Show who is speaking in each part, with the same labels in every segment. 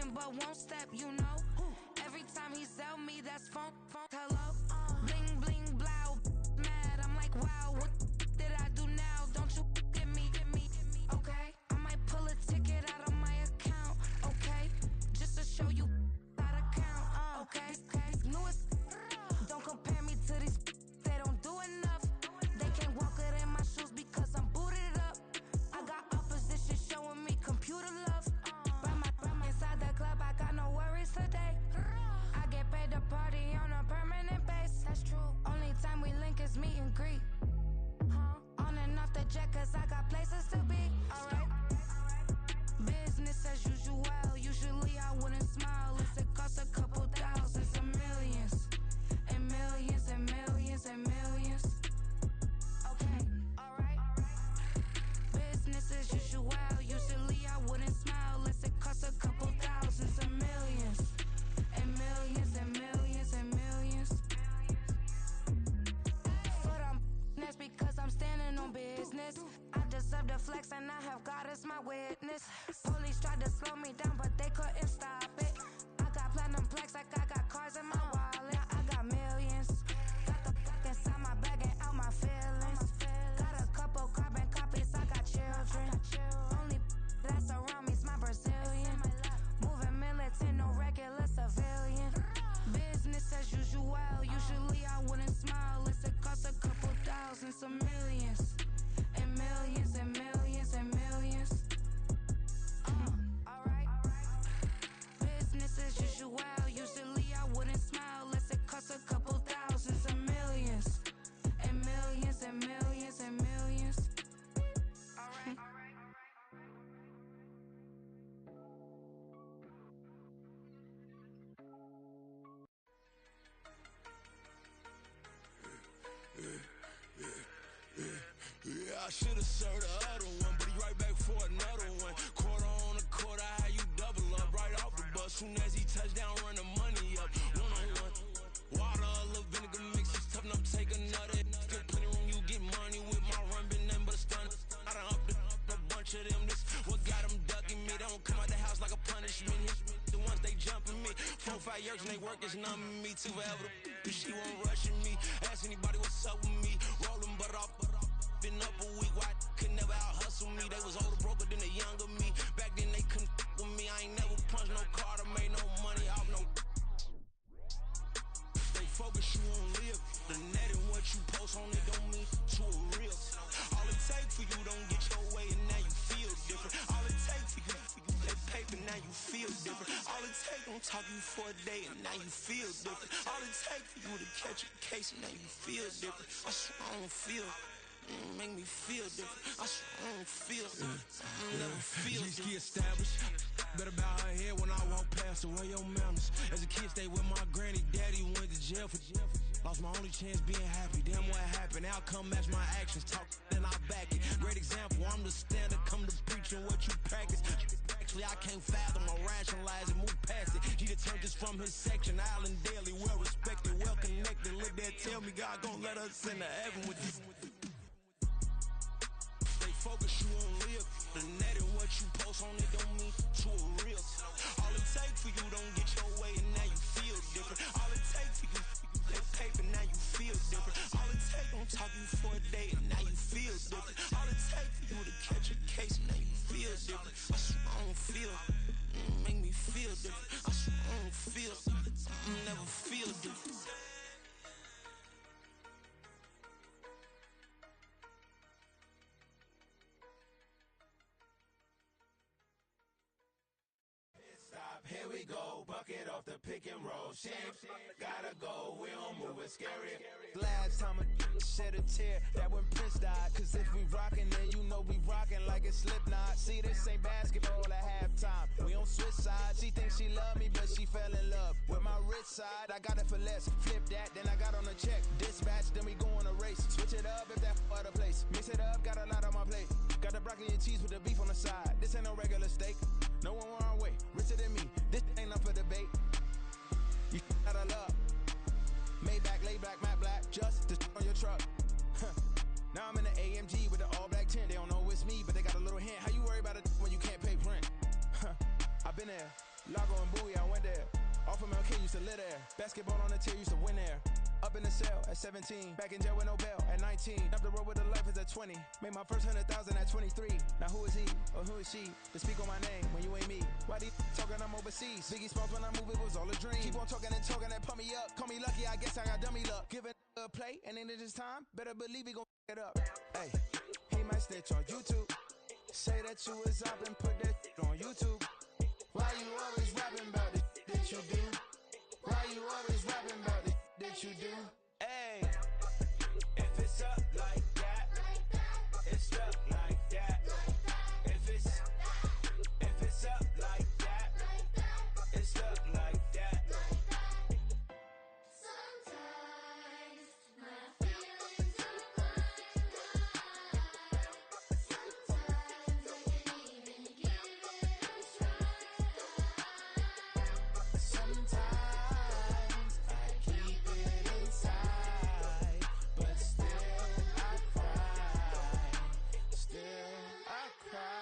Speaker 1: moving but won't step, you know. Every time he sell me, that's phone, hello. Bling, bling, blow, mad, I'm like, wow, what did I do now? Don't you get me, okay? I might pull a ticket out of my account, okay? Just to show you how to count, okay? Newest, don't compare me to these, they don't do enough. They can't walk it in my shoes because I'm booted up. I got opposition showing me computer love. By inside the club, I got no worries today. I get paid to party on a permanent base. That's true. Only time we link is meet and greet. On and off the jet, cause I got places to be. Alright. Business as usual. Usually I wouldn't smile if it cost a couple thousands and millions. And millions and millions and millions. Okay, alright. Business as usual. Usually I wouldn't smile unless it cost a couple thousands and millions. And millions and millions and millions. Foot on, that's because I'm standing on business. I deserve the flex and I have God as my witness. Police tried to slow me down but they couldn't stop it. I got platinum plaques like I got cars in my wallet. I got millions. Got the fuck inside my bag and out my feelings. Got a couple carbon copies, I got children. Only that's around me's my Brazilian. Moving militant, no regular civilian. Business as usual. Usually I wouldn't smile unless it cost a couple thousands of millions. And millions and millions and millions. Alright. Business as usual. Usually I wouldn't smile unless it cost a couple thousands of millions. And millions and millions and millions. Alright.
Speaker 2: Yeah, I should've served the other one, but he right back for another one. Quarter on a quarter, how you double up right off the bus. Soon as he touch down, run the money up. One on one. Water, a little vinegar mix, it's tough enough to take another. Get plenty room, you get money with my run, been nothing but a stun. I done up a bunch of them, this what got them ducking me. They don't come out the house like a punishment. The ones they jumping me. 4 or 5 years and they work is numbing me. Too forever, the she won't rushing me. Ask anybody what's up with me. Rolling but off. Been up a week, why could never out hustle me? They was older, broker than the younger me. Back then they couldn't with me. I ain't never punched no card or made no money off no. Stay focused, you won't live. The net and what you post on it don't mean to a real. All it take for you don't get your way and now you feel different. All it take for you that paper, now you feel different. All it take don't talk you for a day and now you feel different. All it take for you to catch a case and now you feel different. I swear I don't feel. Make me feel different. I swear I don't feel. Never feel different. Established. Better bow her head when I walk past her. Where your manners? As a kid, stayed with my granny. Daddy went to jail for. Lost my only chance being happy. Damn, what happened? Outcome match my actions. Talk, then I back it. Great example. I'm the standard. Come to preaching what you practice. Actually, I can't fathom or rationalize it. Move past it. He determined just from his section. Island Daily, well respected, well connected. Look there, tell me God gon' let us into heaven with this. Focus, you won't live. The net and what you post on it don't mean to a real. All it take for you don't get your way and now you feel different. All it take for you that paper, now you feel different. All it take don't talk you for a day and now you feel different. All it take for you to catch a case and now you feel different. I swear I don't feel. Make me feel different. I swear I don't feel. Never feel different.
Speaker 3: Here we go, bucket off the pick and roll. Shit, gotta go, we don't move it scary.
Speaker 4: Last time a shed a tear, that when Prince died. Cause if we rockin', then you know we rockin' like a Slipknot. See, this ain't basketball at halftime. We on switch sides. She thinks she love me, but she fell in love with my rich side. I got it for less, flip that, then I got on a check. Dispatch, then we go on a race. Switch it up if that other place. Mix it up, got a lot on my plate. Got the broccoli and cheese with the beef on the side. This ain't no regular steak. No one wrong way, richer than me. This ain't up for debate. You out of luck. Maybach, lay back, matte black, just to on your truck. Now I'm in the AMG with the all black tint. They don't know it's me, but they got a little hint. How you worry about it when you can't pay rent? I've been there, Lago and to live there. Basketball on the tier, used to win there. Up in the cell at 17, back in jail with no bail at 19. Up the road with the life is at 20. Made my first 100,000 at 23. Now who is he or who is she to speak on my name when you ain't me? Why these talking I'm overseas? Biggie Smalls when I move it was all a dream. Keep on talking and pump me up. Call me lucky, I guess I got dummy luck. Give it a play and in this time, better believe he gon' it up. Hey, he might snitch on YouTube. Say that you was up and put that on YouTube. Why you always rapping about it that you do? Why you always rapping about it that you do? Hey, if it's up like that, it's stuck like that. If it's up like that, it's stuck like that.
Speaker 5: Sometimes my feelings are blind. Sometimes I can't even give it a try.
Speaker 4: Sometimes I keep it inside, but still I cry. Still I cry.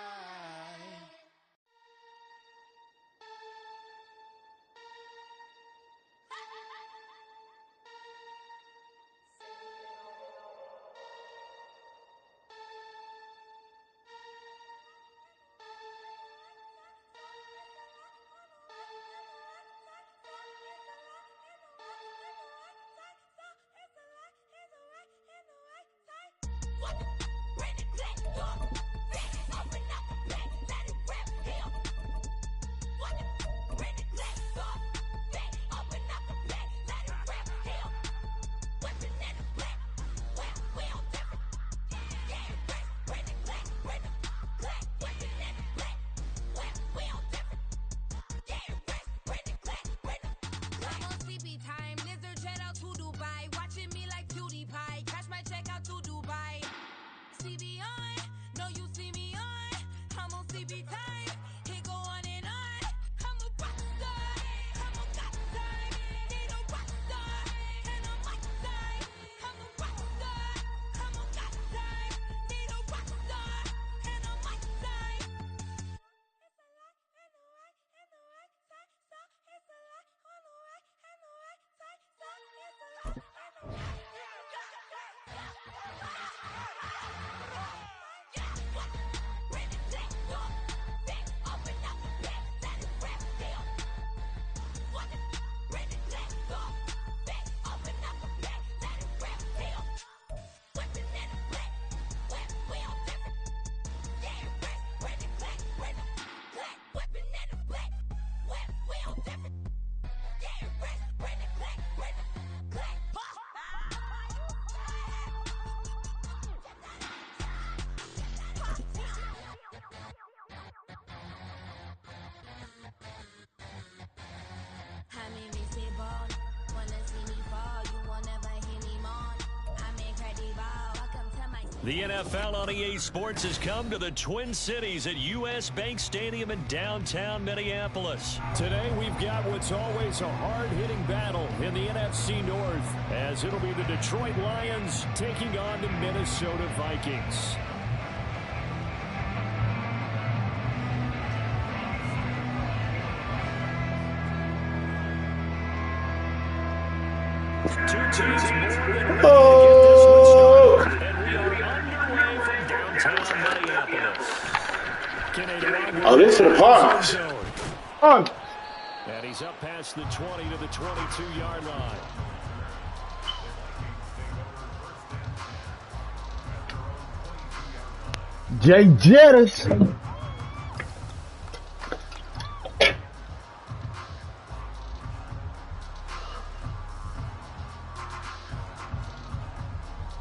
Speaker 1: I'm on sleepy time, lizard jet out to Dubai, watching me like PewDiePie, cash my check out to Dubai. CB on, no you see me on, I'm on CB time, it go on and on. I'm a rock star, I'm a god star, need a rock star, and a mic star. I'm a rock star, I'm a god star, need a rock star, and a mic star. It's a lot and the right and the right side, so it's a lot on the right and the right side, so it's a lot and the right. I mean, they say ball, wanna see me fall, you will never hear me moan. I'm incredible, welcome to my
Speaker 6: The NFL on EA Sports has come to the Twin Cities at US Bank Stadium in downtown Minneapolis.
Speaker 7: Today we've got what's always a hard-hitting battle in the NFC North, as it'll be the Detroit Lions taking on the Minnesota Vikings.
Speaker 6: Two teams more than ready to get this one started. And we are underway from downtown Minneapolis.
Speaker 8: Oh, this is the part. On.
Speaker 7: And he's up past the 20 to the 22-yard line.
Speaker 8: Jay Jettis.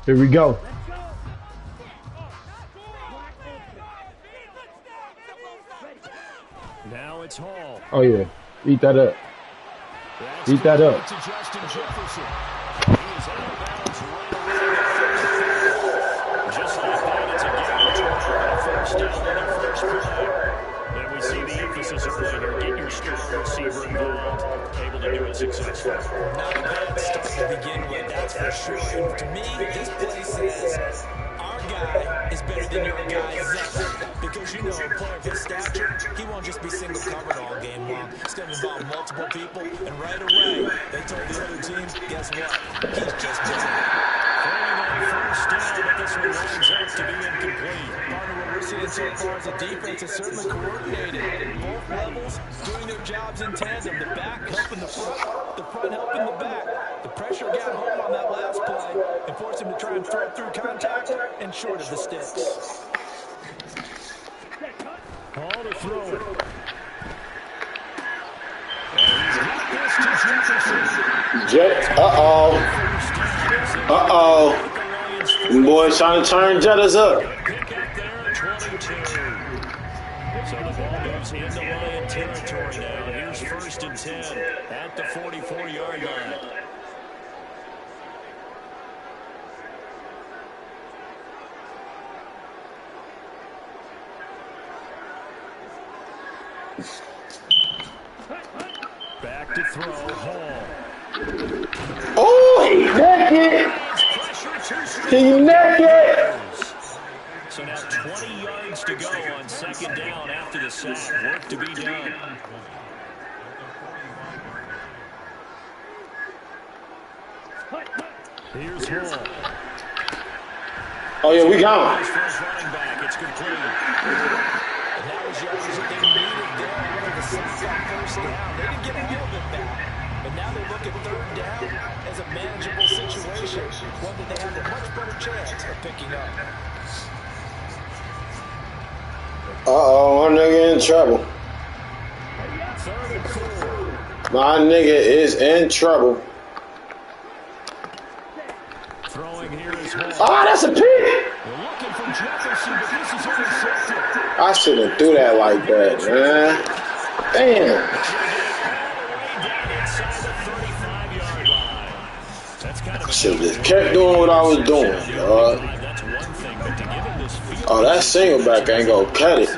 Speaker 8: Here we go.
Speaker 7: Now it's Hall.
Speaker 8: Oh, yeah. Eat that up. Eat that up.
Speaker 7: To Justin Jefferson. He is out of bounds right away. Just like that, it's a game first down on their first play. And we see the emphasis early here. Get your strong receiver involved. Able to do it successfully.
Speaker 4: Not a bad start to begin with, that's for sure. And to me, this play says our guy is better than your guy's up. Because you know, a player of his stature, he won't just be single covered all game long. It's going to involve multiple people, and right away, they told the other team, guess what? He's just better.
Speaker 7: First down, but this one winds up to be incomplete.
Speaker 4: Partner, what we're seeing so far is a defense is certainly coordinated. Both levels doing their jobs in tandem. The back helping the front helping the back. The pressure got home on that last play and forced him to try and throw through contact and short of the sticks.
Speaker 7: Ball to throw it.
Speaker 8: Uh-oh. Boys trying to turn Jettas up.
Speaker 7: So the ball moves into Lion territory now. Here's 1st and 10 at the 44-yard line. Back to throw, Hall.
Speaker 8: Oh, he naked. He naked.
Speaker 7: So now 20 yards to go on 2nd down after the sack. Work to be done. Here's Hall.
Speaker 8: Oh, yeah, we gone.
Speaker 7: First running back. It's complete.
Speaker 4: And that was yards that they needed there after the sack on 1st down. They didn't get all of it back. But now they look at 3rd down as a manageable situation, one that they have a much better chance of picking up.
Speaker 8: Uh-oh, my nigga in trouble.
Speaker 7: 3rd and 4.
Speaker 8: My nigga is in trouble.
Speaker 7: Throwing here is Hall.
Speaker 8: Oh, that's a pick.
Speaker 7: They're looking for Jefferson, but this is intercepted.
Speaker 8: I shouldn't do that like that, man. Damn. I should have just kept doing what I was doing, dog. Oh, that single back ain't gonna cut it.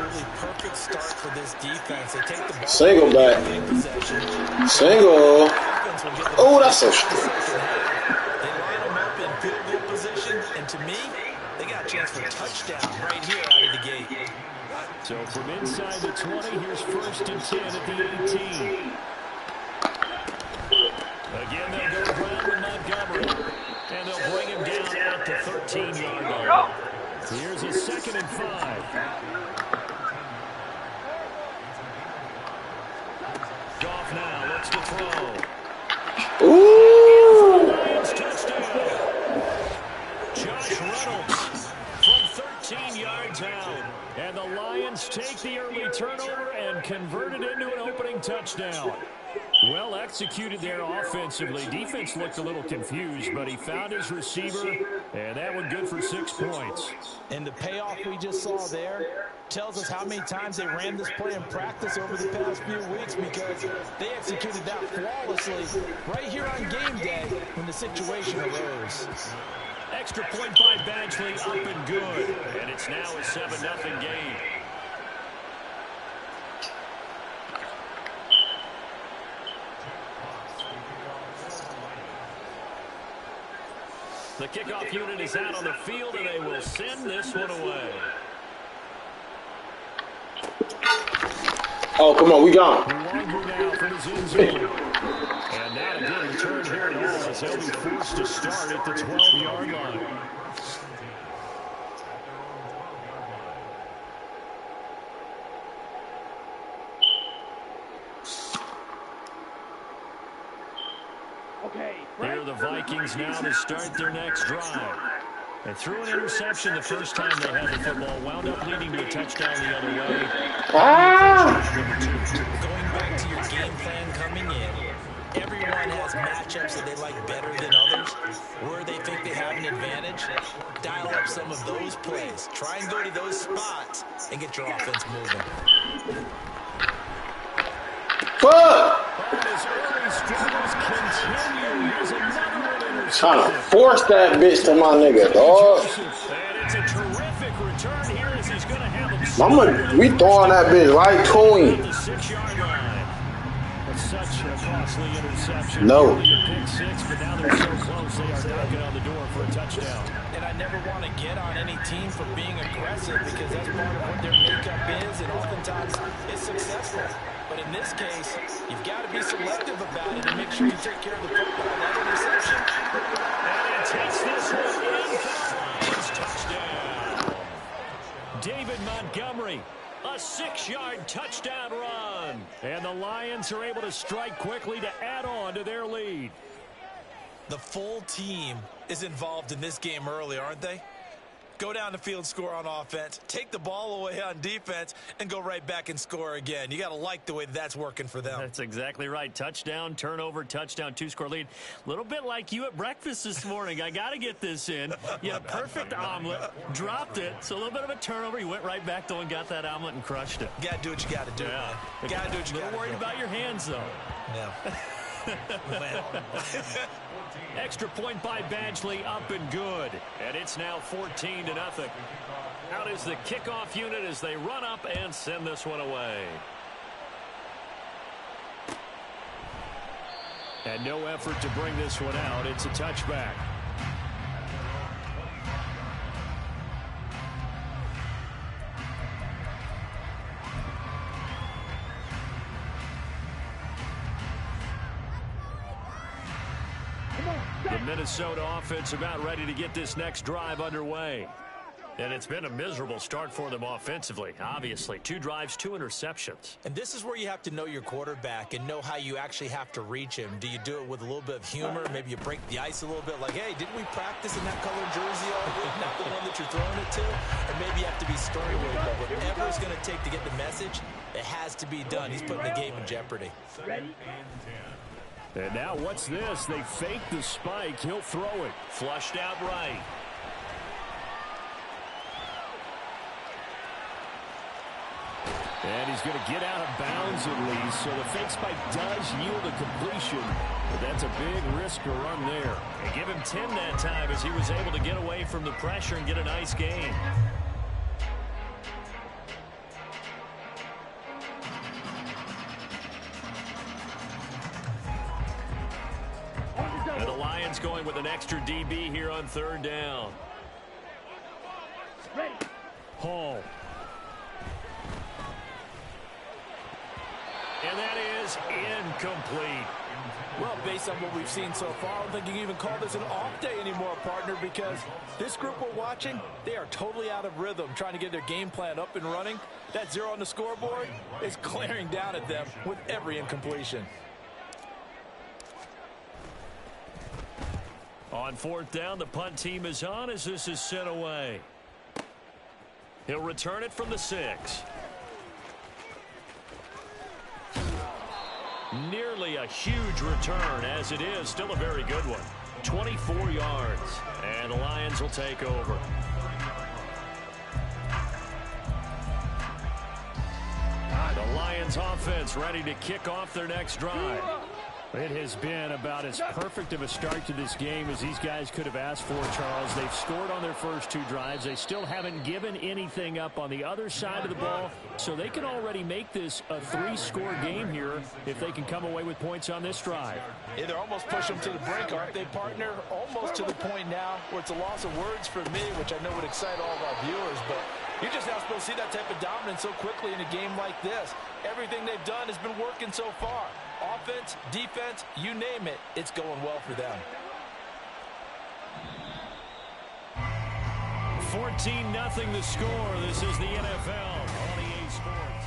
Speaker 8: Single back. Single. Oh, that's so straight.
Speaker 4: They line them up in field goal position, and to me, they got a chance for a touchdown right here out of the gate.
Speaker 7: So from inside the 20, here's 1st and 10 at the 18. Again, they'll go around with Montgomery, and they'll bring him down at the 13-yard line. Here's a 2nd and 5. Goff now looks to throw.
Speaker 8: Ooh.
Speaker 7: Touchdown. Josh Reynolds from 13 yards out. And the Lions take the early turnover and convert it into an opening touchdown. Well executed there offensively. Defense looked a little confused, but he found his receiver, and that one good for 6 points.
Speaker 4: And the payoff we just saw there tells us how many times they ran this play in practice over the past few weeks, because they executed that flawlessly right here on game day when the situation arose.
Speaker 7: Extra point by Badgley, up and good. And it's now a 7-0 game. The kickoff unit is out on the field, and they will send this one away.
Speaker 8: Oh, come on, we gone.
Speaker 7: Longer now from his end zone. And not a good return here at all, as they'll be forced to start at the 12-yard line. Here are the Vikings now to start their next drive. They threw an interception the first time they had the football, wound up leading to a touchdown the other way.
Speaker 4: Going back to your game plan coming in, everyone has matchups that they like better than others, where they think they have an advantage. Dial up some of those plays. Try and go to those spots and get your offense moving.
Speaker 8: Fuck! Trying to force that bitch to my nigga, dog. Mama, we throwing that bitch right to him.
Speaker 7: Such a costly interception.
Speaker 8: No.
Speaker 7: Pick six, but now they're so close they are knocking on the door for a touchdown.
Speaker 4: And I never want to get on any team for being aggressive because that's part of what their makeup is, and oftentimes it's successful. But in this case, you've got to be selective about it and make sure you take care of the football. That interception.
Speaker 7: And he takes this one in for the Lions. Touchdown. David Montgomery, a 6-yard touchdown run. And the Lions are able to strike quickly to add on to their lead.
Speaker 4: The full team is involved in this game early, aren't they? Go down the field, score on offense, take the ball away on defense, and go right back and score again. You got to like the way that's working for them.
Speaker 7: That's exactly right. Touchdown, turnover, touchdown, 2-score lead. A little bit like you at breakfast this morning. I got to get this in. You had a perfect omelet, dropped it, so a little bit of a turnover. You went right back, though, and got that omelet and crushed it.
Speaker 4: You got to do what you got to do, man. You got to do what you got to do.
Speaker 7: A little worried about your hands, though.
Speaker 4: Yeah.
Speaker 7: Extra point by Badgley, up and good. And it's now 14-0. Out is the kickoff unit as they run up and send this one away. And no effort to bring this one out. It's a touchback. The Minnesota offense about ready to get this next drive underway. And it's been a miserable start for them offensively, obviously. 2 drives, 2 interceptions.
Speaker 4: And this is where you have to know your quarterback and know how you actually have to reach him. Do you do it with a little bit of humor? Maybe you break the ice a little bit like, hey, didn't we practice in that colored jersey all week? Not the one that you're throwing it to? Or maybe you have to be stern with it. But whatever it's going to take to get the message, it has to be done. He's putting the game in jeopardy.
Speaker 7: And now what's this? They fake the spike. He'll throw it. Flushed out right. And he's going to get out of bounds at least. So the fake spike does yield a completion. But that's a big risk to run there. And give him 10 that time as he was able to get away from the pressure and get a nice gain. And the Lions going with an extra DB here on 3rd down. Hall. And that is incomplete.
Speaker 4: Well, based on what we've seen so far, I don't think you can even call this an off day anymore, partner, because this group we're watching, they are totally out of rhythm, trying to get their game plan up and running. That 0 on the scoreboard is glaring down at them with every incompletion.
Speaker 7: On 4th down, the punt team is on as this is sent away. He'll return it from the 6. Nearly a huge return, as it is still a very good one. 24 yards, and the Lions will take over. The Lions offense ready to kick off their next drive. It has been about as perfect of a start to this game as these guys could have asked for, Charles. They've scored on their first 2 drives. They still haven't given anything up on the other side of the ball, so they can already make this a 3-score game here if they can come away with points on this drive.
Speaker 4: Yeah, they're almost pushing them to the brink, aren't they, partner? Almost to the point now where it's a loss of words for me, which I know would excite all of our viewers, but you're just not supposed to see that type of dominance so quickly in a game like this. Everything they've done has been working so far. Offense, defense, you name it, it's going well for them.
Speaker 7: 14-0 the score. This is the NFL on EA Sports.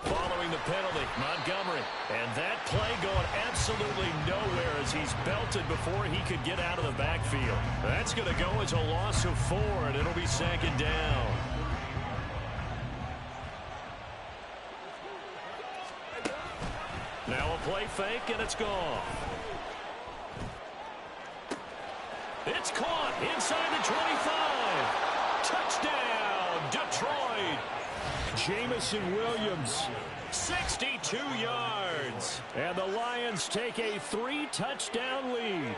Speaker 7: Following the penalty, Montgomery. And that play going absolutely nowhere as he's belted before he could get out of the backfield. That's going to go as a loss of 4, and it'll be 2nd down. Now a play fake, and it's gone. It's caught inside the 25. Touchdown, Detroit. Jameson Williams, 62 yards. And the Lions take a 3-touchdown lead.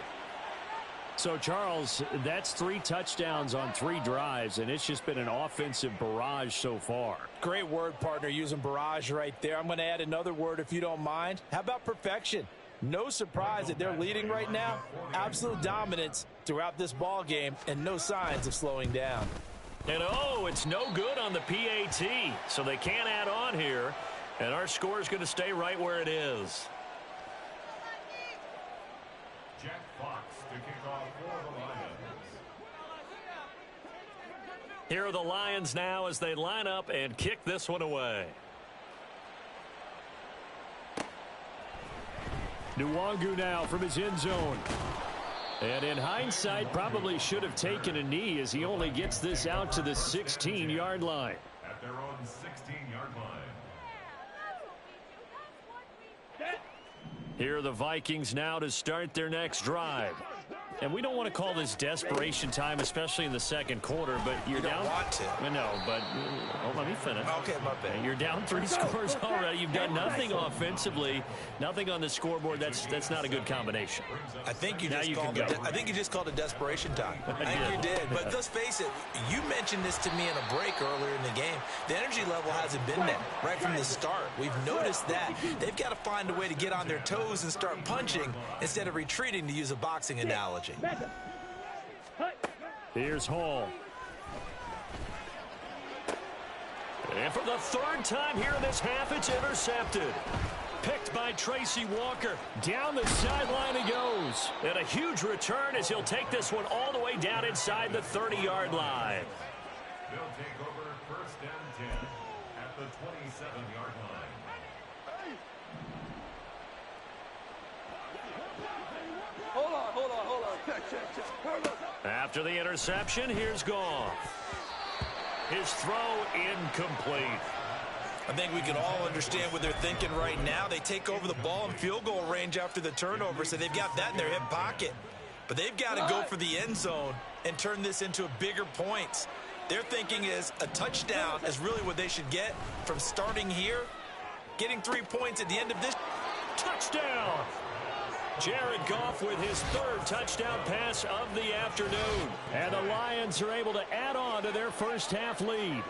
Speaker 7: So, Charles, that's 3 touchdowns on 3 drives, and it's just been an offensive barrage so far.
Speaker 4: Great word, partner, using barrage right there. I'm going to add another word if you don't mind. How about perfection? No surprise that they're leading right now. Absolute dominance throughout this ball game and no signs of slowing down.
Speaker 7: And, oh, it's no good on the PAT, so they can't add on here, and our score is going to stay right where it is.
Speaker 6: Jack Fox to kick off for the Lions.
Speaker 7: Here are the Lions now as they line up and kick this one away. Nwangu now from his end zone. And in hindsight, probably should have taken a knee as he only gets this out to the 16-yard line.
Speaker 6: At their own 16-yard line.
Speaker 7: Here are the Vikings now to start their next drive. And we don't want to call this desperation time, especially in the second quarter, but you're down.
Speaker 4: You don't want to.
Speaker 7: No, but let me finish.
Speaker 4: Okay, my bad.
Speaker 7: You're down 3 scores already. You've done nothing offensively, nothing on the scoreboard. That's not a good combination.
Speaker 4: I think you just called it desperation time. I think you did. But let's face it, you mentioned this to me in a break earlier in the game. The energy level hasn't been there right from the start. We've noticed that. They've got to find a way to get on their toes and start punching instead of retreating, to use a boxing analogy.
Speaker 7: Here's Hall. And for the 3rd time here in this half, it's intercepted. Picked by Tracy Walker. Down the sideline he goes. And a huge return as he'll take this one all the way down inside the 30-yard line.
Speaker 6: They'll take over 1st and 10 at the 27-yard line.
Speaker 9: Hold on. Check.
Speaker 7: After the interception, here's Goff. His throw incomplete.
Speaker 4: I think we can all understand what they're thinking right now. They take over the ball in field goal range after the turnover, so they've got that in their hip pocket. But they've got to go for the end zone and turn this into a bigger points. Their thinking is a touchdown is really what they should get from starting here. Getting 3 points at the end of this.
Speaker 7: Touchdown! Jared Goff with his 3rd touchdown pass of the afternoon. And the Lions are able to add on to their first half lead.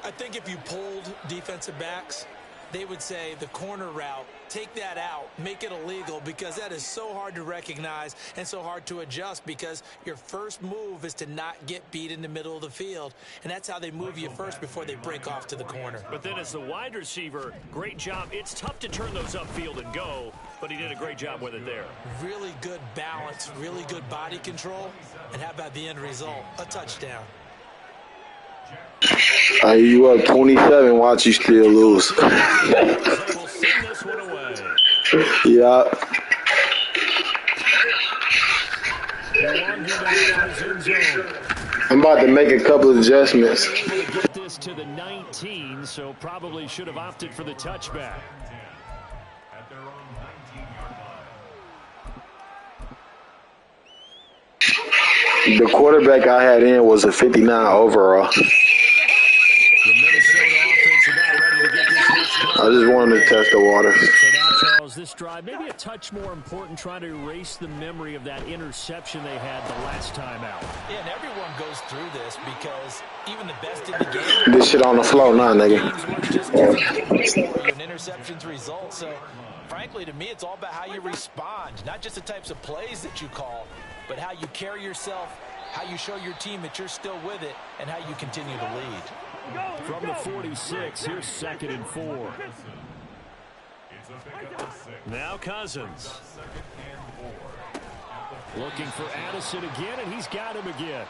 Speaker 4: I think if you polled defensive backs, they would say the corner route, take that out, make it illegal, because that is so hard to recognize and so hard to adjust, because your first move is to not get beat in the middle of the field. And that's how they move you first before they break off to the corner.
Speaker 7: But then as the wide receiver, great job. It's tough to turn those upfield and go, but he did a great job with it there.
Speaker 4: Really good balance, really good body control. And how about the end result? A touchdown.
Speaker 8: You up 27, watch you still lose.
Speaker 7: They will send this one away.
Speaker 8: Yeah. I'm about to make a couple of adjustments.
Speaker 7: Get this to the 19, so probably should have opted for the touchback.
Speaker 6: At their own 19-yard line.
Speaker 8: The quarterback I had in was a 59 overall.
Speaker 7: The Minnesota offense about ready to get this next play.
Speaker 8: I just wanted to test the water.
Speaker 7: So now, Charles, this drive maybe a touch more important, trying to erase the memory of that interception they had the last time out.
Speaker 4: Yeah, and everyone goes through this, because even the best in the game.
Speaker 8: This shit on the floor now, nigga.
Speaker 4: An interception's result. So, frankly, to me, it's all about how you respond, not just the types of plays that you call, but how you carry yourself, how you show your team that you're still with it, and how you continue to lead.
Speaker 7: From the 46, here's 2nd and 4. Now Cousins. Looking for Addison again, and he's got him again.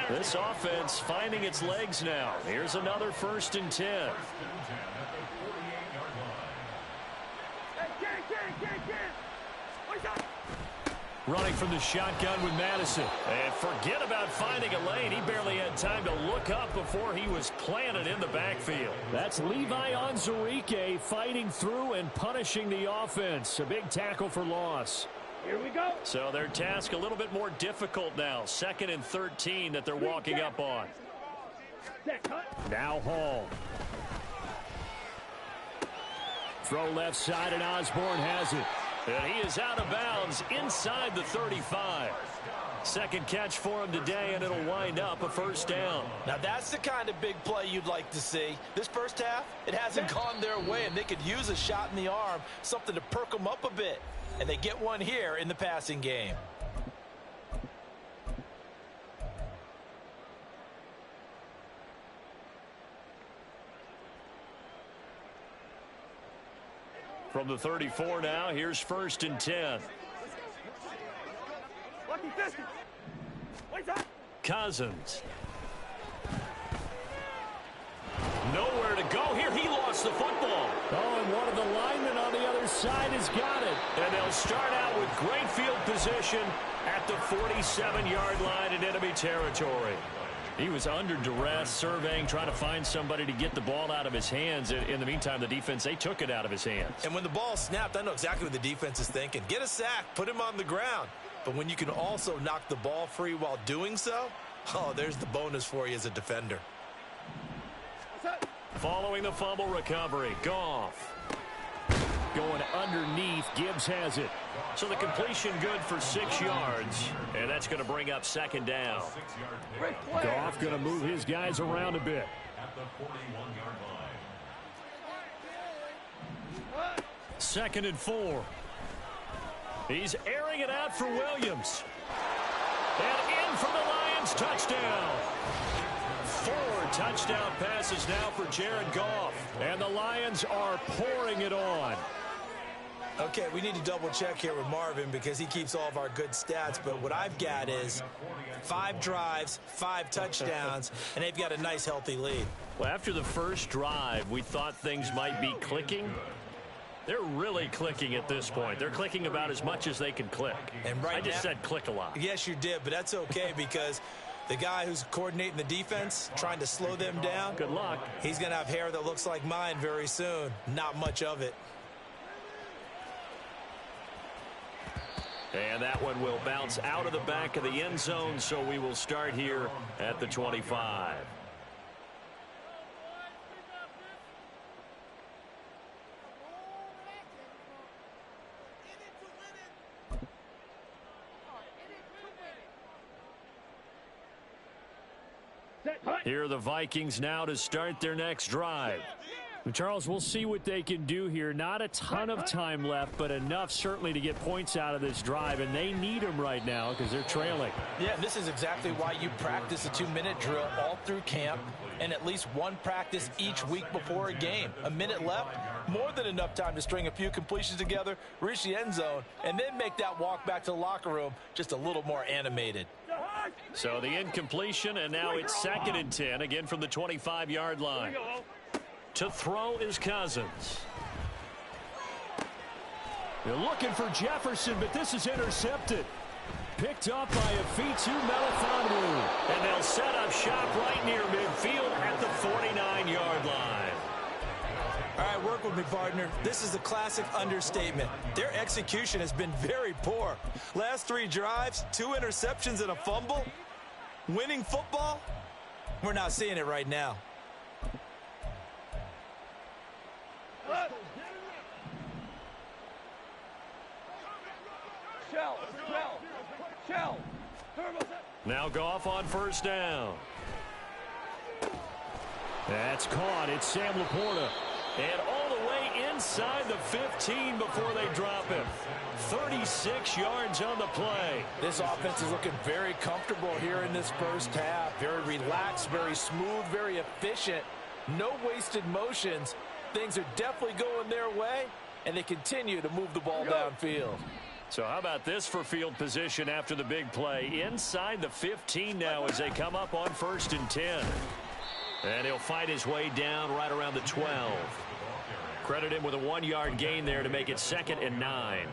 Speaker 7: This offense finding its legs now. Here's another 1st and 10. Running from the shotgun with Madison. And forget about finding a lane. He barely had time to look up before he was planted in the backfield. That's Levi Onwuzurike fighting through and punishing the offense. A big tackle for loss.
Speaker 9: Here we go.
Speaker 7: So their task a little bit more difficult now. 2nd and 13 that they're walking up on. Now Hall. Throw left side, and Osborne has it. And he is out of bounds inside the 35. Second catch for him today, and it'll wind up a first down.
Speaker 9: Now that's the kind of big play you'd like to see. This first half, it hasn't gone their way, and they could use a shot in the arm, something to perk them up a bit. And they get one here in the passing game.
Speaker 7: From the 34 now, here's 1st and 10. Cousins. Nowhere to go here. He lost the football.
Speaker 10: Oh, and one of the linemen on the other side has got it.
Speaker 7: And they'll start out with great field position at the 47-yard line in enemy territory. He was under duress, surveying, trying to find somebody to get the ball out of his hands. In the meantime, the defense, they took it out of his hands.
Speaker 9: And when the ball snapped, I know exactly what the defense is thinking. Get a sack, put him on the ground. But when you can also knock the ball free while doing so, oh, there's the bonus for you as a defender.
Speaker 7: Following the fumble recovery, Goff. Going underneath, Gibbs has it. So the completion good for 6 yards, and that's going to bring up 2nd down.
Speaker 10: Goff going to move his guys around a bit.
Speaker 6: At the 41-yard line.
Speaker 7: 2nd and 4. He's airing it out for Williams. And in for the Lions, touchdown. 4 touchdown passes now for Jared Goff. And the Lions are pouring it on.
Speaker 9: Okay, we need to double check here with Marvin because he keeps all of our good stats. But what I've got is 5 drives, 5 touchdowns, and they've got a nice, healthy lead.
Speaker 7: Well, after the first drive, we thought things might be clicking. They're really clicking at this point. They're clicking about as much as they can click.
Speaker 9: And right
Speaker 7: I just
Speaker 9: now,
Speaker 7: said click a lot.
Speaker 9: Yes, you did, but that's okay because the guy who's coordinating the defense, trying to slow them down,
Speaker 7: good luck.
Speaker 9: He's going to have hair that looks like mine very soon. Not much of it.
Speaker 7: And that one will bounce out of the back of the end zone, so we will start here at the 25. Here are the Vikings now to start their next drive.
Speaker 10: Charles, we'll see what they can do here. Not a ton of time left, but enough certainly to get points out of this drive, and they need them right now because they're trailing.
Speaker 9: Yeah, this is exactly why you practice a 2-minute drill all through camp and at least one practice each week before a game. A minute left, more than enough time to string a few completions together, reach the end zone, and then make that walk back to the locker room just a little more animated.
Speaker 7: So the incompletion, and now it's 2nd and 10, again from the 25-yard line. To throw is Cousins.
Speaker 10: They're looking for Jefferson, but this is intercepted. Picked up by Afitu Melifonwu.
Speaker 7: And they'll set up shop right near midfield at the 49-yard line.
Speaker 9: All right, work with me, partner. This is a classic understatement. Their execution has been very poor. Last 3 drives, 2 interceptions and a fumble. Winning football? We're not seeing it right now.
Speaker 7: Now Goff on 1st down.
Speaker 10: That's caught. It's Sam Laporta.
Speaker 7: And all the way inside the 15 before they drop him. 36 yards on the play.
Speaker 9: This offense is looking very comfortable here in this first half. Very relaxed, very smooth, very efficient. No wasted motions. Things are definitely going their way, and they continue to move the ball downfield.
Speaker 7: So how about this for field position after the big play? Inside the 15 now as they come up on 1st and 10. And he'll fight his way down right around the 12. Credit him with a 1-yard gain there to make it 2nd and 9.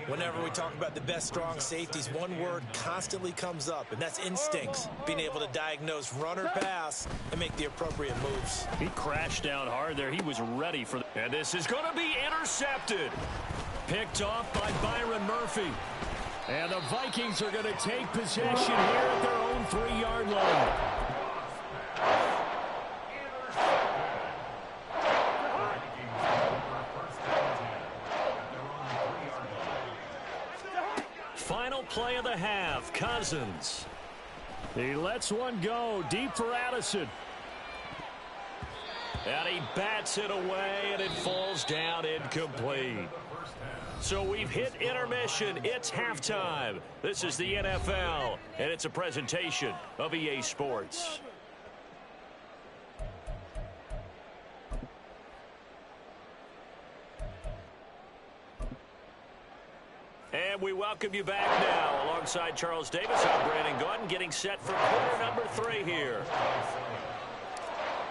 Speaker 9: Whenever we talk about the best strong safeties, one word constantly comes up, and that's instincts. Being able to diagnose run or pass and make the appropriate moves.
Speaker 7: He crashed down hard there. He was ready for and this is going to be intercepted. Picked off by Byron Murphy.
Speaker 10: And the Vikings are going to take possession here at their own 3-yard line.
Speaker 7: handoff. Cousins.
Speaker 10: He lets one go deep for Addison.
Speaker 7: And he bats it away, and it falls down incomplete. So we've hit intermission. It's halftime. This is the NFL, and it's a presentation of EA Sports. And we welcome you back now. Alongside Charles Davis, I'm Brandon Gaudin, getting set for quarter number 3 here.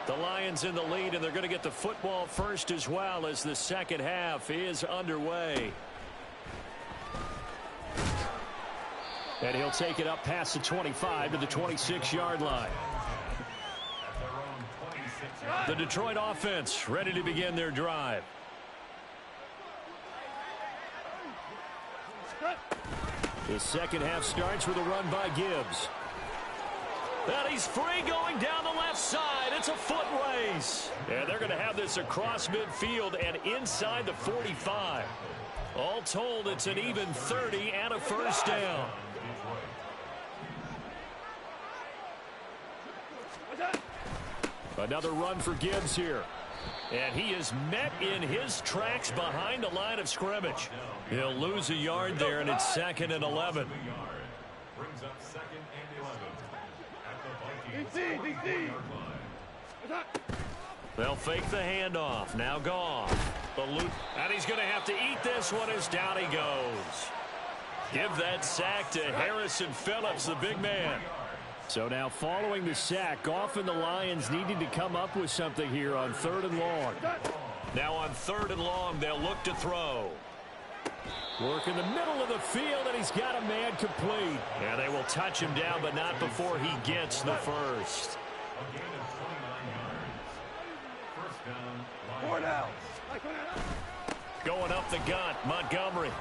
Speaker 7: The Lions in the lead, and they're going to get the football first as well as the second half is underway. And he'll take it up past the 25 to the 26-yard line. The Detroit offense ready to begin their drive. The second half starts with a run by Gibbs. And he's free going down the left side. It's a foot race. And they're going to have this across midfield and inside the 45. All told, it's an even 30 and a first down. Another run for Gibbs here. And he is met in his tracks behind the line of scrimmage. He'll lose a yard there, and it's 2nd and 11.
Speaker 6: Brings up 2nd and 11 at the Vikings.
Speaker 7: They'll fake the handoff. Now Goff. And he's going to have to eat this one as down he goes. Give that sack to Harrison Phillips, the big man.
Speaker 10: So now following the sack, Goff and the Lions needing to come up with something here on 3rd and long.
Speaker 7: Now on 3rd and long, they'll look to throw.
Speaker 10: Work in the middle of the field, and he's got a man complete.
Speaker 7: Yeah, they will touch him down, but not before he gets the first. Going up the gut, Montgomery.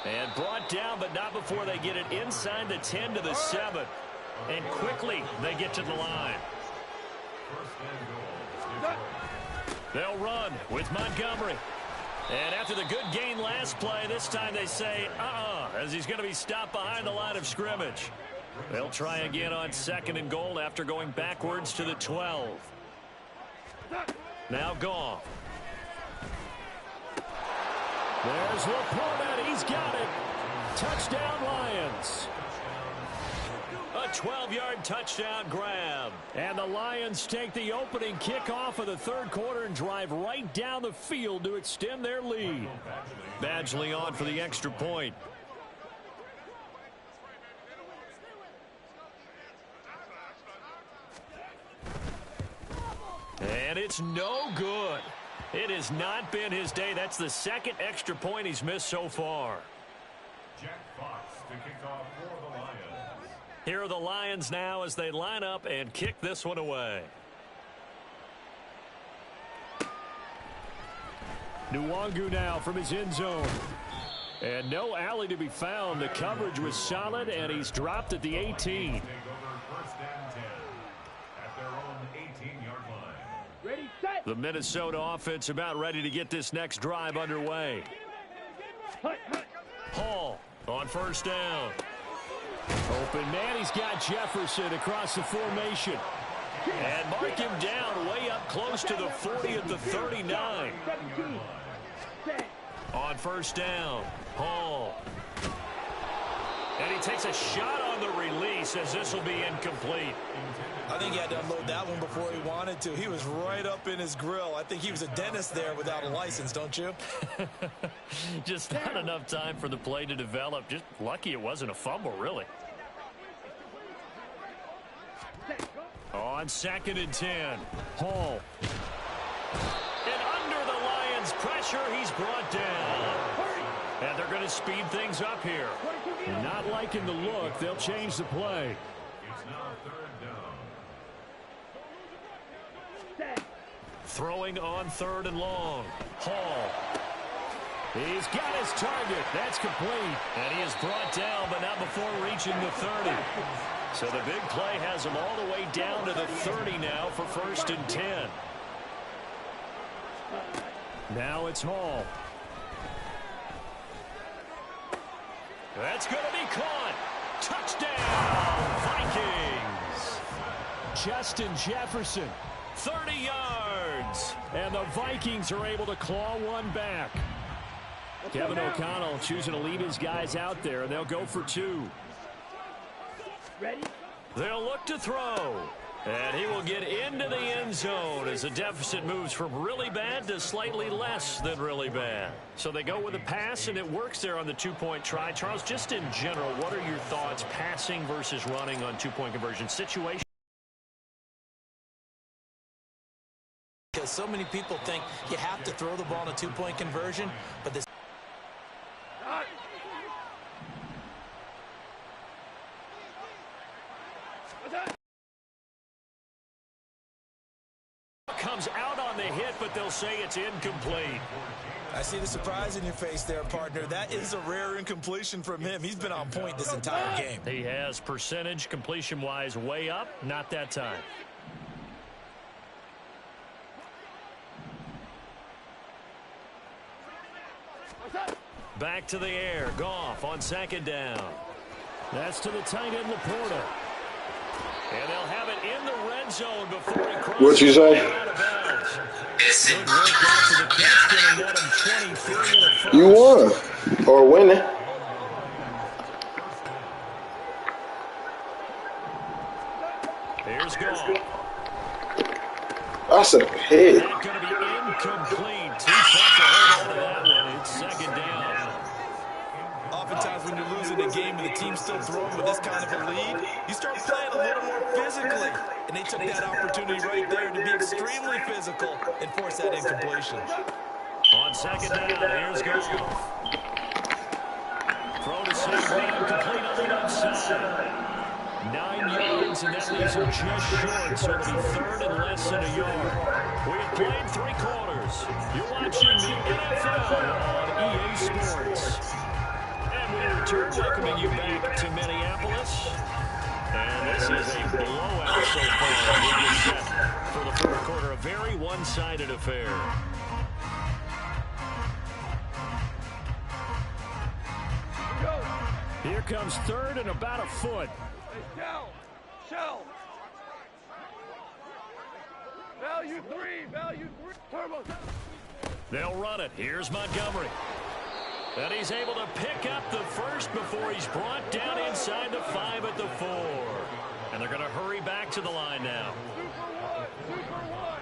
Speaker 7: And brought down, but not before they get it inside the 10 to the 7. And quickly, they get to the line. They'll run with Montgomery. And after the good gain last play, this time they say, as he's going to be stopped behind the line of scrimmage. They'll try again on 2nd and goal after going backwards to the 12. Now Goff.
Speaker 10: There's Laporta. He's got it. Touchdown, Lions.
Speaker 7: A 12-yard touchdown grab.
Speaker 10: And the Lions take the opening kickoff of the 3rd quarter and drive right down the field to extend their lead.
Speaker 7: Badgley on for the extra point. And it's no good. It has not been his day. That's the 2nd extra point he's missed so far.
Speaker 6: Jack Fox to kick off for the Lions.
Speaker 7: Here are the Lions now as they line up and kick this one away.
Speaker 10: Nwangu now from his end zone. And no alley to be found. The coverage was solid, and he's dropped at the 18.
Speaker 6: Take over 1st and 10 at their own 18-yard line.
Speaker 5: Ready, set.
Speaker 7: The Minnesota offense about ready to get this next drive underway. Hall on 1st down.
Speaker 10: Open man, he's got Jefferson across the formation.
Speaker 7: And mark him down way up close to the 40 at the 39. On 1st down, Hall. And he takes a shot on the release as this will be incomplete.
Speaker 9: I think he had to unload that one before he wanted to. He was right up in his grill. I think he was a dentist there without a license, don't you?
Speaker 7: Just not enough time for the play to develop. Just lucky it wasn't a fumble, really. On 2nd and 10, Hall. And under the Lions' pressure, he's brought down. And they're going to speed things up here.
Speaker 10: Not liking the look. They'll change the play.
Speaker 6: It's now 3rd down.
Speaker 7: Throwing on 3rd and long, Hall.
Speaker 10: He's got his target. That's complete.
Speaker 7: And he is brought down, but not before reaching the 30. So the big play has him all the way down to the 30 now for 1st and 10.
Speaker 10: Now it's Hall.
Speaker 7: That's going to be caught. Touchdown, Vikings. Justin Jefferson, 30 yards. And the Vikings are able to claw one back. Kevin O'Connell choosing to leave his guys out there, and they'll go for 2.
Speaker 6: Ready?
Speaker 7: They'll look to throw. And he will get into the end zone as the deficit moves from really bad to slightly less than really bad. So they go with a pass, and it works there on the 2-point try. Charles, just in general, what are your thoughts passing versus running on 2-point conversion situation?
Speaker 9: Because so many people think you have to throw the ball in a 2-point conversion, but this
Speaker 7: comes out on the hit, but they'll say it's incomplete.
Speaker 9: I see the surprise in your face there, partner. That is a rare incompletion from him. He's been on point this entire game.
Speaker 7: He has percentage completion-wise way up, not that time. Back to the air. Goff on 2nd down. That's to the tight end, Laporta. And they'll have it in the red zone before he crosses.
Speaker 8: What'd you say? You won. Or winning.
Speaker 7: Here's Goff.
Speaker 8: That's a hit.
Speaker 7: That's going to be incomplete. 2 sets to hold on to that one. It's 2nd down.
Speaker 9: Oftentimes when you're losing a game and the team's still throwing with this kind of a lead, you start playing a little more physically. And they took that opportunity right there to be extremely physical and force that incompletion.
Speaker 7: On 2nd down, here's Goff. Throw to safety, complete on the outside. 9 yards, and that leaves him just short, so it'll be 3rd and less than a yard. We have played 3 quarters. You're watching the NFL on EA Sports. And we return, welcoming you back to Minneapolis. And this is a blowout so far. We get set for the 4th quarter, a very one-sided affair. Here comes 3rd and about a foot.
Speaker 6: Shell. Value 3. Turbo.
Speaker 7: They'll run it. Here's Montgomery. And he's able to pick up the first before he's brought down inside the 5 at the 4. And they're going to hurry back to the line now.
Speaker 6: Super 1.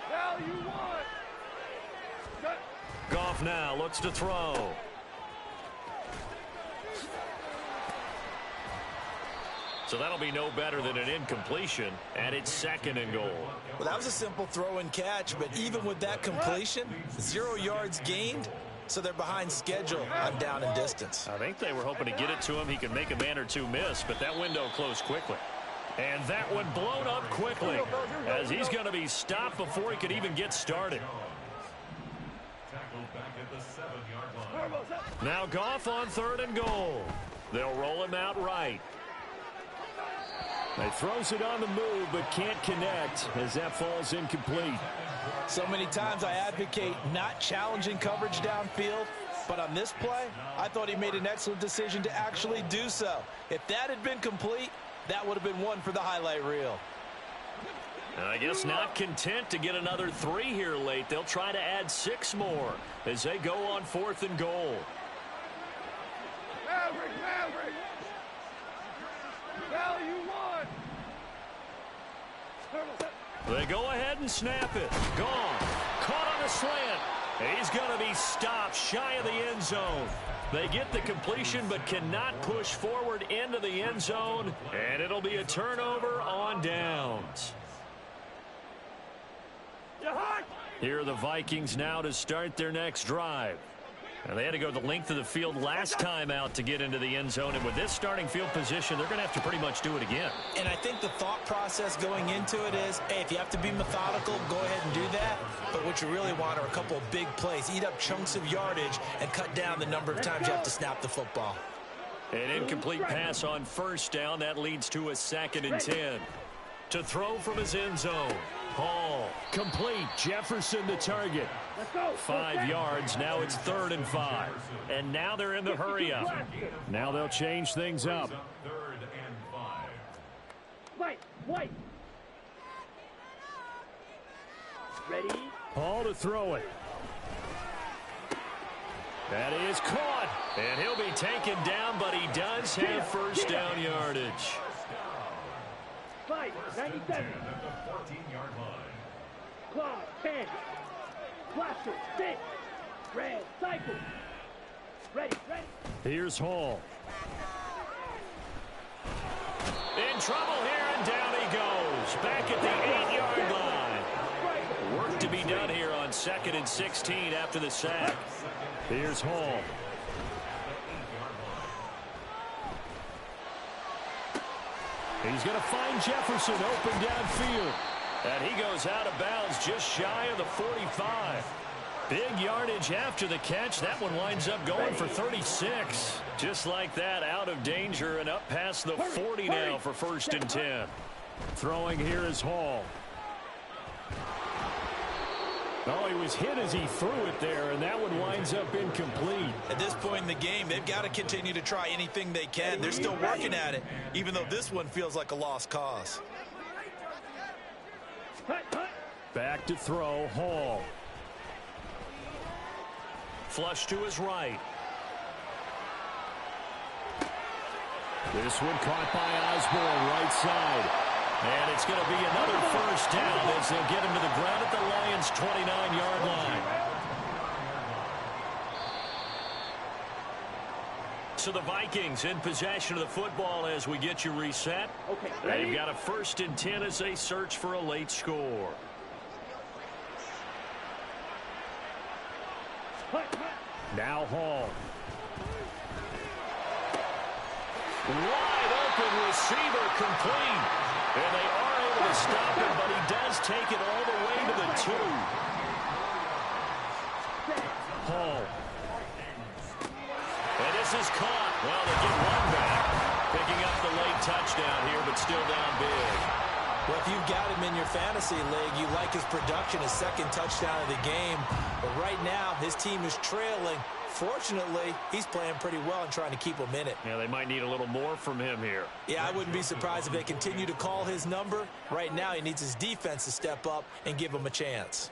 Speaker 6: Value 1.
Speaker 7: Goff now looks to throw. So that'll be no better than an incompletion, and it's 2nd and goal.
Speaker 9: Well, that was a simple throw and catch, but even with that completion, 0 yards gained, so they're behind schedule on down and distance.
Speaker 7: I think they were hoping to get it to him. He could make a man or 2 miss, but that window closed quickly. And that one blown up quickly, as he's going to be stopped before he could even get started. Now Goff on 3rd and goal. They'll roll him out right. He throws it on the move, but can't connect as that falls incomplete.
Speaker 9: So many times I advocate not challenging coverage downfield, but on this play, I thought he made an excellent decision to actually do so. If that had been complete, that would have been one for the highlight reel.
Speaker 7: And I guess not content to get another 3 here late. They'll try to add 6 more as they go on 4th and goal.
Speaker 6: Maverick. Value 1.
Speaker 7: They go ahead and snap it. Gone. Caught on a slant. He's going to be stopped shy of the end zone. They get the completion but cannot push forward into the end zone, and it'll be a turnover on downs. Here are the Vikings now to start their next drive. And they had to go the length of the field last time out to get into the end zone. And with this starting field position, they're going to have to pretty much do it again.
Speaker 9: And I think the thought process going into it is, hey, if you have to be methodical, go ahead and do that. But what you really want are a couple of big plays. Eat up chunks of yardage and cut down the number of times you have to snap the football.
Speaker 7: An incomplete pass on 1st down. That leads to a 2nd and 10. To throw from his end zone,
Speaker 10: Hall, complete. Jefferson the target. 5 yards. Now it's 3rd and 5. And now they're in the hurry up. Now they'll change things up.
Speaker 11: White. Ready?
Speaker 10: Hall to throw it. That is caught. And he'll be taken down, but he does have first down yardage.
Speaker 11: 97. Claw, 10. Blaster, 6. Red, cycle. Ready.
Speaker 10: Here's Hall. In trouble here, and down he goes. Back at the 8-yard line. Work to be done here on 2nd and 16 after the sack. Here's Hall. He's going to find Jefferson open downfield. And he goes out of bounds just shy of the 45. Big yardage after the catch. That one winds up going for 36. Just like that, out of danger and up past the 40 now for 1st and 10. Throwing here is Hall. Oh, he was hit as he threw it there, and that one winds up incomplete.
Speaker 9: At this point in the game, they've got to continue to try anything they can. They're still working at it, even though this one feels like a lost cause.
Speaker 10: Back to throw, Hall. Flush to his right. This one caught by Osborne, right side. And it's going to be another first down as they'll get him to the ground at the Lions' 29-yard line. So the Vikings in possession of the football as we get you reset. They've got a 1st and 10 as they search for a late score. Now Hall. Wide open receiver complete. And they are able to stop him, but he does take it all the way to the 2. Hall. And this is caught. Well, they get one back. Picking up the late touchdown here, but still down big.
Speaker 9: Well, if you've got him in your fantasy league, you like his production, his 2nd touchdown of the game. But right now, his team is trailing. Fortunately, he's playing pretty well and trying to keep him in it.
Speaker 10: Yeah, they might need a little more from him here.
Speaker 9: Yeah, I wouldn't be surprised if they continue to call his number. Right now, he needs his defense to step up and give him a chance.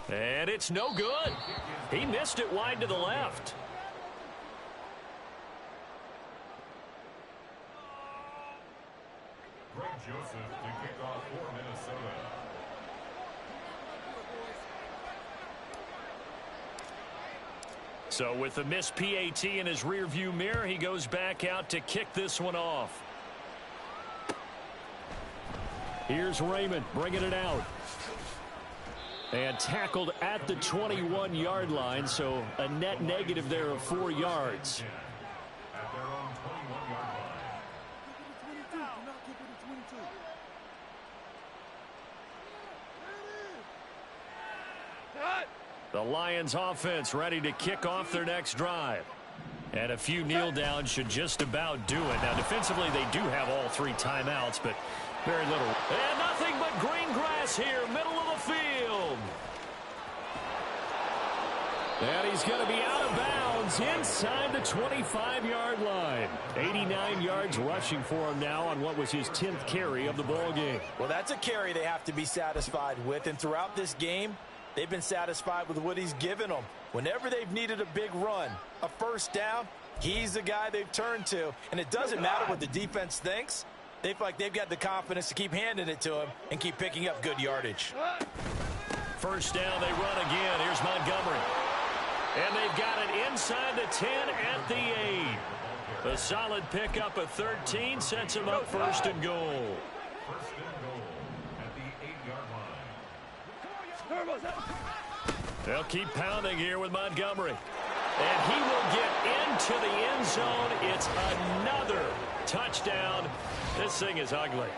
Speaker 10: And it's no good. He missed it wide to the left.
Speaker 6: Greg Joseph to kick off for Minnesota.
Speaker 10: So with the missed PAT in his rearview mirror, he goes back out to kick this one off. Here's Raymond bringing it out. And tackled at the 21-yard line, so a net negative there of 4 yards.
Speaker 6: At their own 21-yard line.
Speaker 10: The Lions offense ready to kick off their next drive. And a few kneel downs should just about do it. Now, defensively, they do have all 3 timeouts, but very little. And nothing but green grass here, middle of the field. And he's going to be out of bounds inside the 25-yard line. 89 yards rushing for him now on what was his 10th carry of the ball game.
Speaker 9: Well, that's a carry they have to be satisfied with. And throughout this game, they've been satisfied with what he's given them. Whenever they've needed a big run, a first down, he's the guy they've turned to. And it doesn't matter what the defense thinks. They feel like they've got the confidence to keep handing it to him and keep picking up good yardage.
Speaker 10: First down, they run again. Here's Montgomery. And they've got it inside the 10 at the 8. A solid pickup of 13 sets him up 1st and goal.
Speaker 6: 1st and goal at the 8-yard line.
Speaker 10: They'll keep pounding here with Montgomery. And he will get into the end zone. It's another touchdown. This thing is ugly.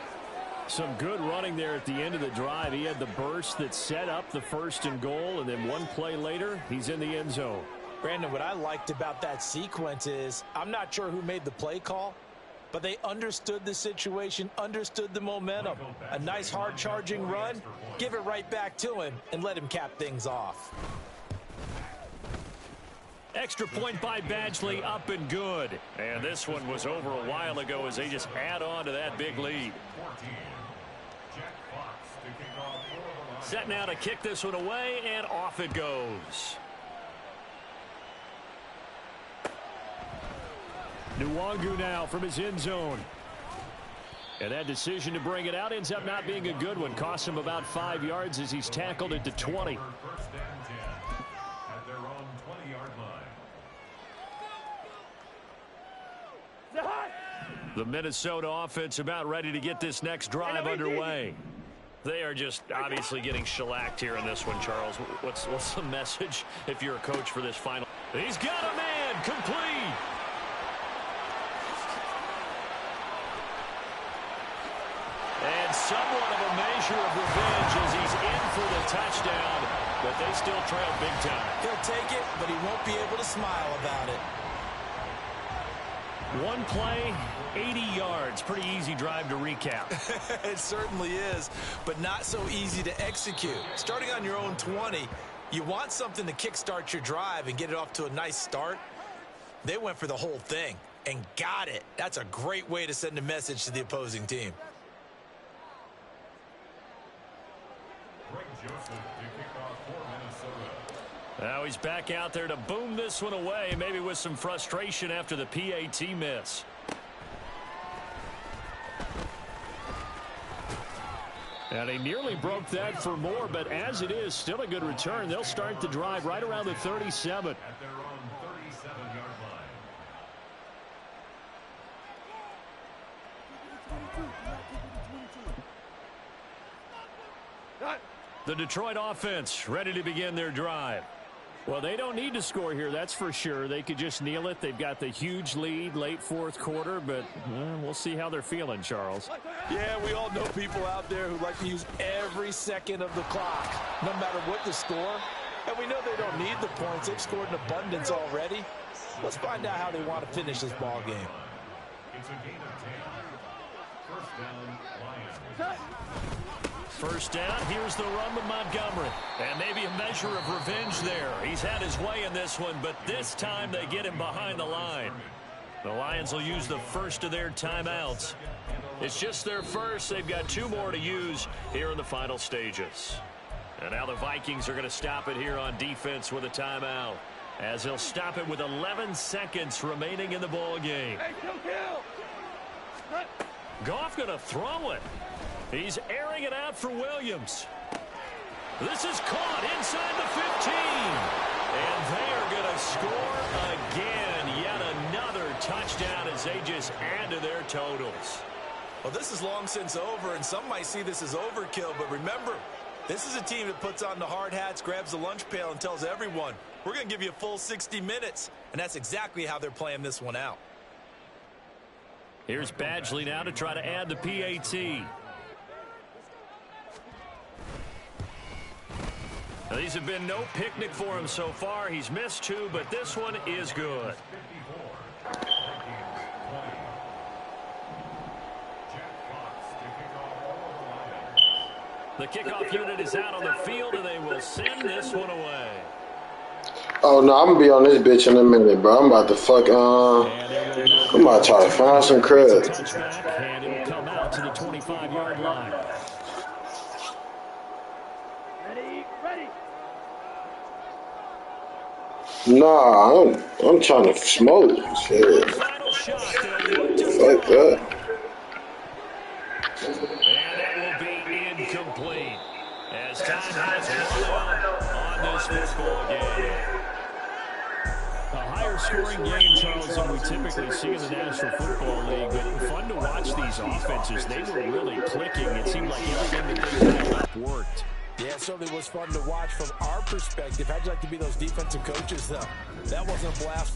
Speaker 10: Some good running there at the end of the drive. He had the burst that set up the 1st and goal, and then one play later, he's in the end zone.
Speaker 9: Brandon, what I liked about that sequence is I'm not sure who made the play call, But they understood the situation, understood the momentum. A nice hard-charging run, give it right back to him, and let him cap things off.
Speaker 7: Extra point by Badgley, up and good. And this one was over a while ago as they just add on to that big lead. Set now to kick this one away, and off it goes. Nwangu now from his end zone. And that decision to bring it out ends up not being a good one. Costs him about 5 yards as he's tackled it to 20. The Minnesota offense about ready to get this next drive underway. They are just obviously getting shellacked here in this one, Charles. What's the message if you're a coach for this final? He's got a man complete. And somewhat of a measure of revenge as he's in for the touchdown, but they still trail big time.
Speaker 9: He'll take it, but he won't be able to smile about it.
Speaker 7: One play, 80 yards. Pretty easy drive to recap.
Speaker 9: It certainly is, but not so easy to execute. Starting on your own 20, you want something to kickstart your drive and get it off to a nice start. They went for the whole thing and got it. That's a great way to send a message to the opposing team.
Speaker 7: Now he's back out there to boom this one away, maybe with some frustration after the PAT miss. And he nearly broke that for more, but as it is, still a good return. They'll start the drive right around the 37.
Speaker 6: At their own 37-yard line.
Speaker 7: The Detroit offense ready to begin their drive. Well, they don't need to score here, that's for sure. They could just kneel it. They've got the huge lead late fourth quarter, but we'll see how they're feeling, Charles.
Speaker 9: Yeah, we all know people out there who like to use every second of the clock, no matter what the score. And we know they don't need the points. They've scored in abundance already. Let's find out how they want to finish this ball game.
Speaker 6: It's a gain of 10. First down, Lions.
Speaker 7: First down, here's the run with Montgomery. And maybe a measure of revenge there. He's had his way in this one, but this time they get him behind the line. The Lions will use the first of their timeouts. It's just their first. They've got 2 more to use here in the final stages. And now the Vikings are going to stop it here on defense with a timeout, as they'll stop it with 11 seconds remaining in the ball game. Goff going to throw it. He's airing it out for Williams. This is caught inside the 15. And they are going to score again. Yet another touchdown as they just add to their totals.
Speaker 9: Well, this is long since over, and some might see this as overkill. But remember, this is a team that puts on the hard hats, grabs the lunch pail, and tells everyone, we're going to give you a full 60 minutes. And that's exactly how they're playing this one out.
Speaker 7: Here's Badgley now to try to add the PAT. Now, these have been no picnic for him so far. He's missed 2, but this one is good. The kickoff unit is out on the field, and they will send this one away.
Speaker 8: Oh, no, I'm going to be on this bitch in a minute, bro. I'm about to fuck, I'm about to try to find some crud.
Speaker 7: Touchback, and it will come out to the 25-yard line.
Speaker 11: Ready.
Speaker 8: Nah, I'm trying to smoke. Shit.
Speaker 7: Final shot. They'll look to
Speaker 8: Fuck that.
Speaker 7: And that will be incomplete, as time has run out on this football game. A higher scoring game, Charles, than we typically see in the National Football League, but fun to watch these offenses. They were really clicking. It seemed like everything that they backed up worked.
Speaker 9: Yeah, it certainly was fun to watch from our perspective. How'd you like to be those defensive coaches, though? That wasn't a blast for